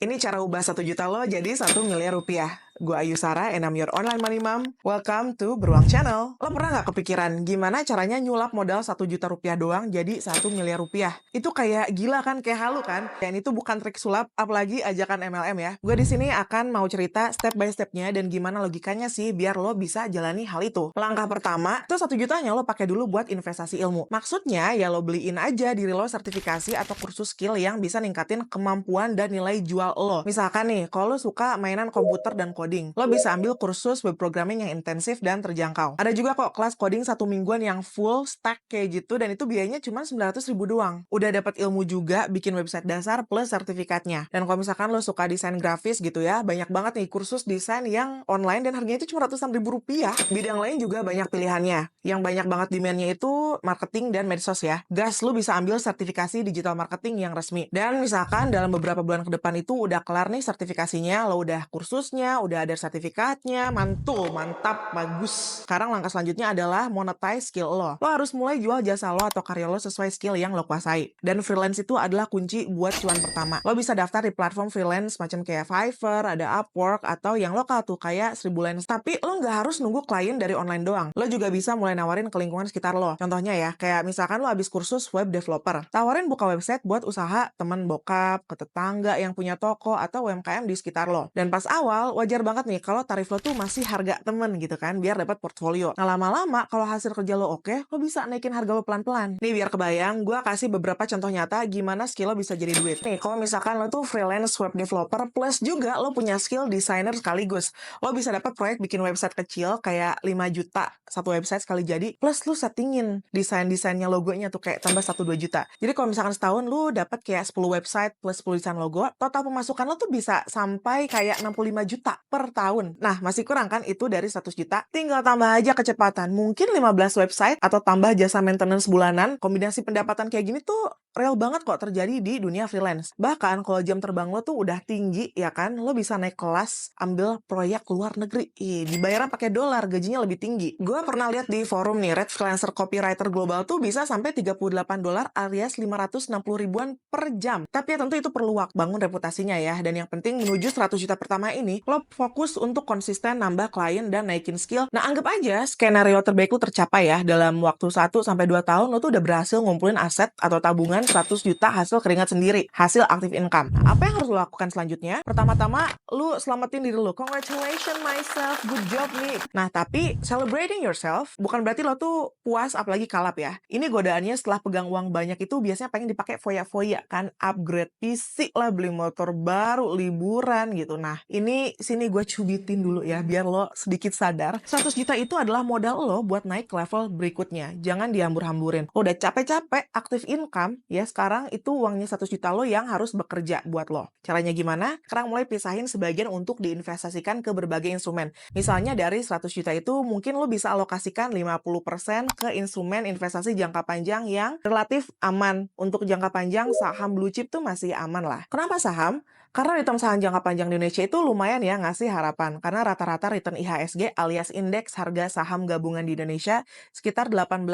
Ini cara ubah 1 juta lo jadi 1 miliar rupiah. Gue Ayu Sara and I'm your online money mom. Welcome to Beruang Channel. Lo pernah nggak kepikiran gimana caranya nyulap modal 1 juta rupiah doang jadi 1 miliar rupiah? Itu kayak gila kan, kayak halu kan? Dan itu bukan trik sulap, apalagi ajakan MLM ya. Gue di sini akan mau cerita step by stepnya dan gimana logikanya sih biar lo bisa jalani hal itu. Langkah pertama, tuh 1 jutanya lo pakai dulu buat investasi ilmu. Maksudnya ya lo beliin aja diri lo sertifikasi atau kursus skill yang bisa ningkatin kemampuan dan nilai jual lo. Misalkan nih, kalau lo suka mainan komputer dan coding, lo bisa ambil kursus web programming yang intensif dan terjangkau. Ada juga kok kelas coding 1 mingguan yang full stack kayak gitu, dan itu biayanya cuma 900 ribu doang. Udah dapat ilmu juga, bikin website dasar plus sertifikatnya. Dan kalau misalkan lo suka desain grafis gitu ya, banyak banget nih kursus desain yang online dan harganya itu cuma ratusan ribu rupiah. Bidang lain juga banyak pilihannya. Yang banyak banget demand-nya itu marketing dan medsos ya. Gas, lo bisa ambil sertifikasi digital marketing yang resmi. Dan misalkan dalam beberapa bulan ke depan itu udah kelar nih sertifikasinya, lo udah kursusnya, udah ada sertifikatnya, mantul, mantap, bagus. Sekarang langkah selanjutnya adalah monetize skill lo. Lo harus mulai jual jasa lo atau karya lo sesuai skill yang lo kuasai. Dan freelance itu adalah kunci buat cuan pertama. Lo bisa daftar di platform freelance macam kayak Fiverr, ada Upwork, atau yang lokal tuh kayak 1000lens. Tapi lo nggak harus nunggu klien dari online doang. Lo juga bisa mulai nawarin ke lingkungan sekitar lo. Contohnya ya, kayak misalkan lo habis kursus web developer. Tawarin buka website buat usaha temen bokap, ke tetangga yang punya toko, atau UMKM di sekitar lo. Dan pas awal, wajar banget nih kalau tarif lo tuh masih harga temen gitu kan, biar dapat portfolio. Nah lama-lama kalau hasil kerja lo oke, lo bisa naikin harga lo pelan-pelan. Nih biar kebayang, gue kasih beberapa contoh nyata gimana skill lo bisa jadi duit. Nih kalau misalkan lo tuh freelance web developer plus juga lo punya skill designer sekaligus, lo bisa dapat proyek bikin website kecil kayak 5 juta satu website sekali jadi, plus lo settingin desain-desainnya logonya tuh kayak tambah 1-2 juta. Jadi kalau misalkan setahun lo dapat kayak 10 website plus 10 desain logo, total pemasukan lo tuh bisa sampai kayak 65 juta per tahun. Nah, masih kurang kan itu dari 100 juta? Tinggal tambah aja kecepatan. Mungkin 15 website atau tambah jasa maintenance bulanan. Kombinasi pendapatan kayak gini tuh real banget kok terjadi di dunia freelance. Bahkan kalau jam terbang lo tuh udah tinggi ya kan, lo bisa naik kelas ambil proyek luar negeri. Dibayarnya pakai dolar, gajinya lebih tinggi. Gue pernah lihat di forum nih, Red Freelancer Copywriter Global tuh bisa sampai 38 dolar alias 560 ribuan per jam. Tapi ya tentu itu perlu waktu bangun reputasinya ya. Dan yang penting menuju 100 juta pertama ini, lo fokus untuk konsisten nambah klien dan naikin skill. Nah, anggap aja skenario terbaik lo tercapai ya. Dalam waktu 1-2 tahun, lo tuh udah berhasil ngumpulin aset atau tabungan 100 juta hasil keringat sendiri, hasil active income. Nah, apa yang harus lo lakukan selanjutnya? Pertama-tama, lo selamatin diri lo. Congratulations myself, good job nih. Nah, tapi celebrating yourself bukan berarti lo tuh puas apalagi kalap ya. Ini godaannya setelah pegang uang banyak itu biasanya pengen dipakai foya-foya kan, upgrade PC lah, beli motor baru, liburan gitu. Nah, sini gue cubitin dulu ya biar lo sedikit sadar. 100 juta itu adalah modal lo buat naik ke level berikutnya. Jangan dihambur-hamburin. Lo udah capek-capek active income, ya sekarang itu uangnya 100 juta lo yang harus bekerja buat lo. Caranya gimana? Sekarang mulai pisahin sebagian untuk diinvestasikan ke berbagai instrumen. Misalnya dari 100 juta itu mungkin lo bisa alokasikan 50% ke instrumen investasi jangka panjang yang relatif aman. Untuk jangka panjang, saham blue chip tuh masih aman lah. Kenapa saham? Karena return saham jangka panjang di Indonesia itu lumayan ya ngasih harapan. Karena rata-rata return IHSG alias indeks harga saham gabungan di Indonesia sekitar 18%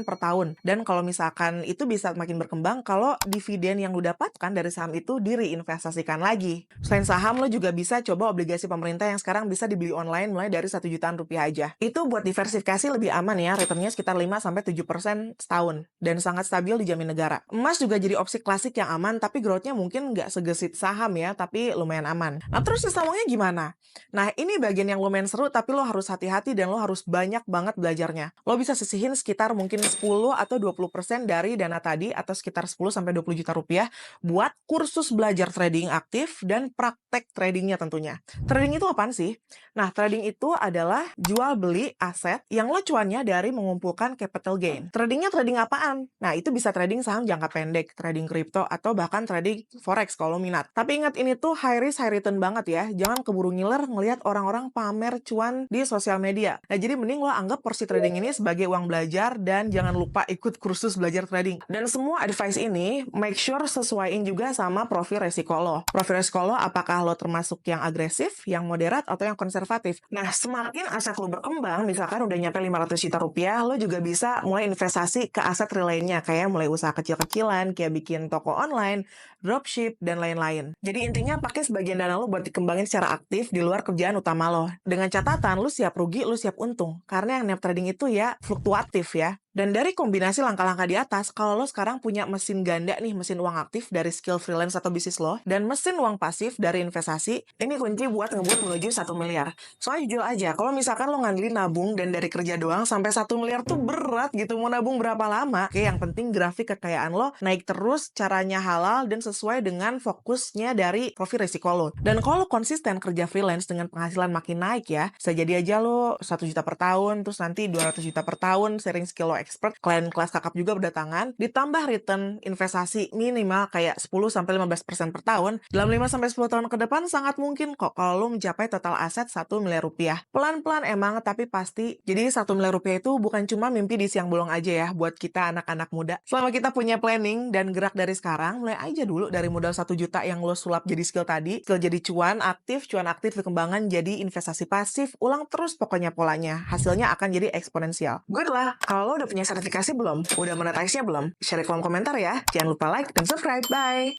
per tahun. Dan kalau misalkan itu bisa makin berkembang kalau dividen yang lo dapatkan dari saham itu direinvestasikan lagi. Selain saham, lo juga bisa coba obligasi pemerintah yang sekarang bisa dibeli online mulai dari 1 jutaan rupiah aja. Itu buat diversifikasi lebih aman ya, returnnya sekitar 5-7% setahun. Dan sangat stabil dijamin negara. Emas juga jadi opsi klasik yang aman, tapi growth-nya mungkin nggak segesit saham ya, tapi lumayan aman. Nah, terus sisa uangnya gimana? Nah, ini bagian yang lumayan seru, tapi lo harus hati-hati dan lo harus banyak banget belajarnya. Lo bisa sisihin sekitar mungkin 10 atau 20% dari dana tadi, atau sekitar 10-20 juta rupiah, buat kursus belajar trading aktif dan praktek tradingnya tentunya. Trading itu apaan sih? Nah, trading itu adalah jual beli aset yang lo cuannya dari mengumpulkan capital gain. Tradingnya trading apaan? Nah, itu bisa trading saham jangka pendek, trading kripto, atau bahkan trading forex kalau minat. Tapi ingat, ini tuh high risk high return banget ya. Jangan keburu ngiler ngelihat orang-orang pamer cuan di sosial media. Nah, jadi mending lo anggap porsi trading ini sebagai uang belajar dan jangan lupa ikut kursus belajar trading. Dan semua advice ini make sure sesuaiin juga sama profil resiko lo. Profil resiko lo apakah lo termasuk yang agresif, yang moderat, atau yang konservatif. Nah, semakin aset lo berkembang, misalkan udah nyampe 500 juta rupiah, lo juga bisa mulai investasi ke aset real lainnya, kayak mulai usaha kecil-kecilan, kayak bikin toko online, dropship, dan lain-lain. Jadi intinya pakai sebagian dana lo buat dikembangin secara aktif di luar kerjaan utama lo. Dengan catatan, lo siap rugi, lo siap untung. Karena yang trading itu ya fluktuatif ya. Dan dari kombinasi langkah-langkah di atas, kalau lo sekarang punya mesin ganda nih, mesin uang aktif dari skill freelance atau bisnis lo, dan mesin uang pasif dari investasi, ini kunci buat ngebut menuju 1 miliar. Soalnya jujur aja, kalau misalkan lo ngandelin nabung dan dari kerja doang sampai 1 miliar tuh berat gitu, mau nabung berapa lama? Oke, yang penting grafik kekayaan lo naik terus, caranya halal, dan sesuai dengan fokusnya dari profil risiko lo. Dan kalau lo konsisten kerja freelance dengan penghasilan makin naik ya, bisa jadi aja lo 1 juta per tahun, terus nanti 200 juta per tahun, sharing skill lo expert, klien kelas kakap juga berdatangan, ditambah return investasi minimal kayak 10-15% per tahun, dalam 5-10 tahun ke depan sangat mungkin kok kalau lo mencapai total aset 1 miliar rupiah. Pelan-pelan emang, tapi pasti. Jadi 1 miliar rupiah itu bukan cuma mimpi di siang bolong aja ya buat kita anak-anak muda. Selama kita punya planning dan gerak dari sekarang, mulai aja dulu dari modal 1 juta yang lo sulap jadi skill tadi, skill jadi cuan aktif dikembangkan jadi investasi pasif, ulang terus pokoknya polanya. Hasilnya akan jadi eksponensial. Good lah. Kalau lo udah punya sertifikasi belum? Udah monetize-nya belum? Share di kolom komentar ya. Jangan lupa like dan subscribe. Bye!